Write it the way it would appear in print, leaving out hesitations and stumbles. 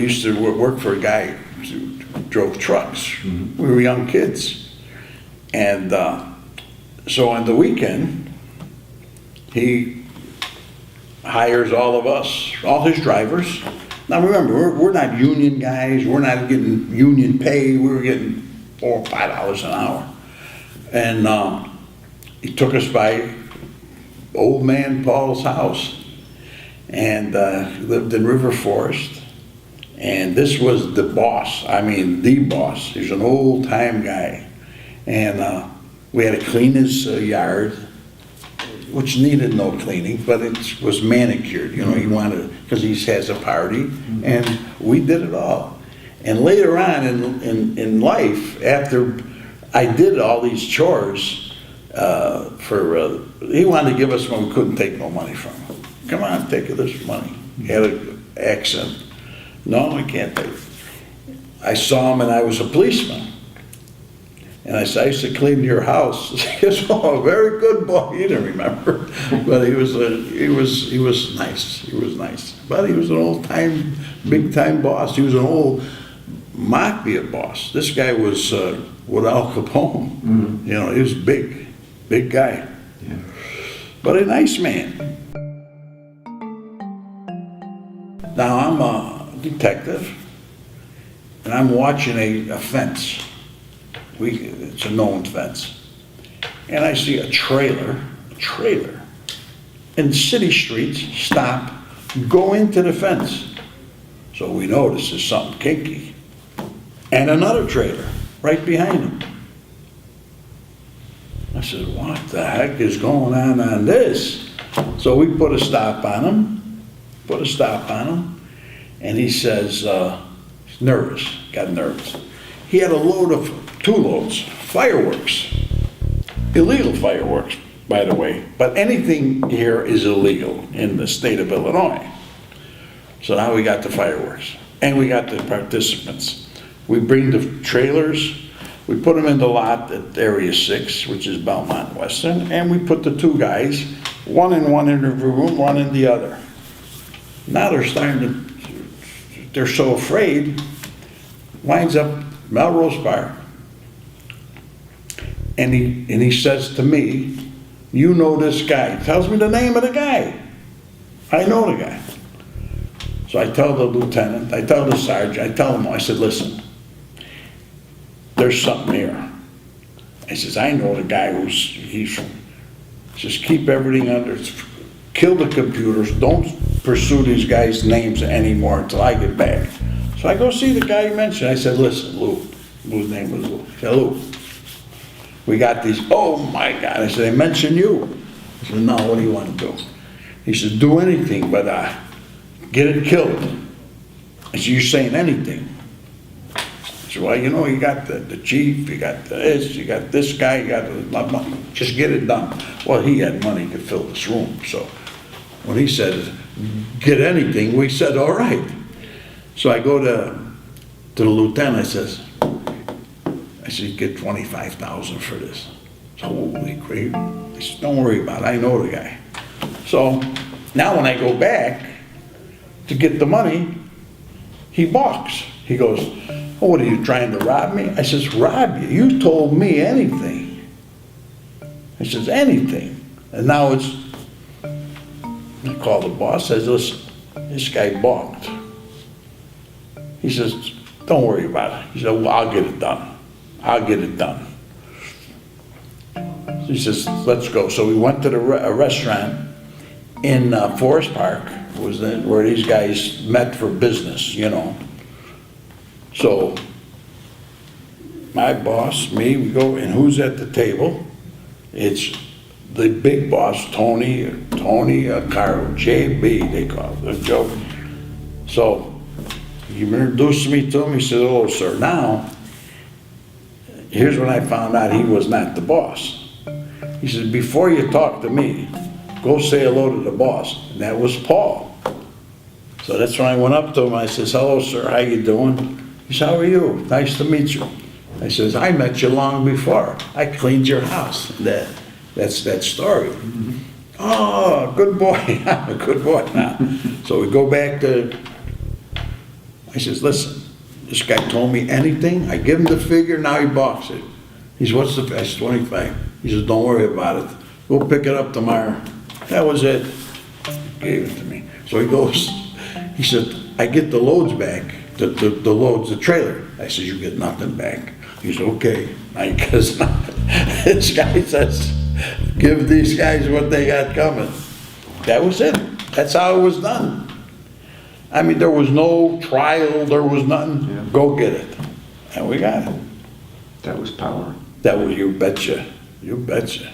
used to work for a guy who drove trucks. We were young kids. And so on the weekend, he hires all of us, all his drivers. Now remember, we're not union guys, we're not getting union pay, we were getting $4 or $5 an hour. And he took us by old man Paul's house, and lived in River Forest. And this was the boss, I mean the boss. He's an old time guy. And we had to clean his yard, which needed no cleaning, but it was manicured. You know, he wanted, because he has a party, and we did it all. And later on in life, after I did all these chores, he wanted to give us money. We couldn't take no money from him. Come on, take this money. He had an accent. No, I can't take it. I saw him, and I was a policeman. And I said, I used to clean your house. He goes, oh, very good boy. He didn't remember, but he was nice. He was nice, but he was an old time, big time boss. He was an old mafia boss. This guy was with Al Capone. You know, he was big guy, but a nice man. Now I'm a detective, and I'm watching a fence. It's a known fence. And I see a trailer in city streets stop, go into the fence. So we know this is something kinky. And another trailer right behind him. I said, what the heck is going on this? So we put a stop on him, and he says, he's nervous, got nervous. He had two loads, fireworks, illegal fireworks, by the way, but anything here is illegal in the state of Illinois. So now we got the fireworks, and we got the participants. We bring the trailers, we put them in the lot at Area 6, which is Belmont Western, and we put the two guys, one in one interview room, one in the other. Now they're so afraid, winds up Melrose Park. And he says to me, you know this guy. He tells me the name of the guy. I know the guy. So I tell the lieutenant, I tell the sergeant, I tell him, I said, listen, there's something here. I says, I know the guy just keep everything under, kill the computers, don't pursue these guys' names anymore until I get back. So I go see the guy you mentioned. I said, listen, Lou. Lou's name was Lou. I said, Lou, we got these, oh my God. I said, they mentioned you. I said, no, what do you want to do? He said, do anything, but get it killed. I said, you're saying anything? I said, well, you know, you got the chief, you got this, you got this guy, you got the, just get it done. Well, he had money to fill this room, so when he said, get anything, we said, all right. So I go to the lieutenant, I said, you get $25,000 for this. So, holy crap. I said, don't worry about it, I know the guy. So now when I go back to get the money, he balks. He goes, oh, what are you trying to rob me? I says, rob you? You told me anything. I says, anything. And now I call the boss, says, listen, this guy balked. He says, don't worry about it. He said, well, I'll get it done. I'll get it done. He says, let's go. So we went to a restaurant in Forest Park, was where these guys met for business, you know. So my boss, me, we go, and who's at the table? It's the big boss, Tony, Carl, JB, they call it, a joke. So he introduced me to him. He said, hello, sir. Now, here's when I found out he was not the boss. He said, before you talk to me, go say hello to the boss. And that was Paul. So that's when I went up to him. I says, hello, sir, how you doing? He said, how are you? Nice to meet you. I says, I met you long before. I cleaned your house. That's that story. Oh, good boy. I'm a good boy now. So we go back to I says, listen, this guy told me anything, I give him the figure, now he balks it. He says, what's the, I said, 25. He says, don't worry about it. We'll pick it up tomorrow. That was it. Gave it to me. So he goes, he said, I get the loads back, the loads, the trailer. I said, you get nothing back. He said, okay. I guess not. This guy says, give these guys what they got coming. That was it. That's how it was done. I mean, there was no trial, there was nothing. Yeah. Go get it. And we got it. That was power. That was, you betcha. You betcha.